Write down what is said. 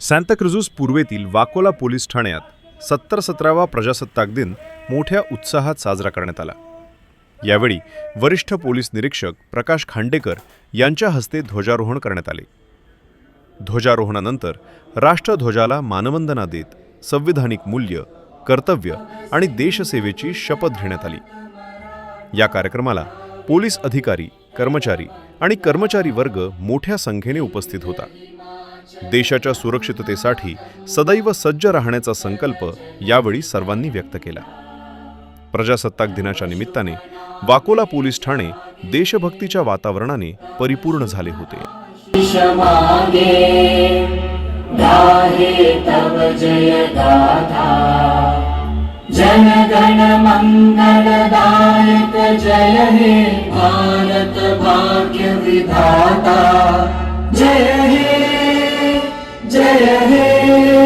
Santacruz पूर्वेतील Vakola police ठाण्यात 17वा प्रजासत्ताक दिन मोठ्या उत्साहात साजरा करण्यात आला। यावेळी वरिष्ठ पोलीस निरीक्षक प्रकाश खांडेकर यांच्या हस्ते ध्वजारोहण करण्यात आले। ध्वजारोहणानंतर राष्ट्रध्वजाला मानवंदना देत संविधानिक मूल्य, कर्तव्य आणि देशसेवेची शपथ घेण्यात आली। या कार्यक्रमाला पोलीस अधिकारी, कर्मचारी आणि कर्मचारी वर्ग मोठ्या संख्येने उपस्थित होता। देशाच्या सुरक्षिततेसाठी सदैव सज्ज राहण्याचा संकल्प यावेळी सर्वांनी व्यक्त केला। प्रजासत्ताक दिनाच्या निमित्ताने वाकोला पोलीस ठाणे देशभक्तीच्या वातावरणाने परिपूर्ण झाले होते। जन गण मंगलदायक जय हे भारत भाग्य विधाता, जय हे जय हे।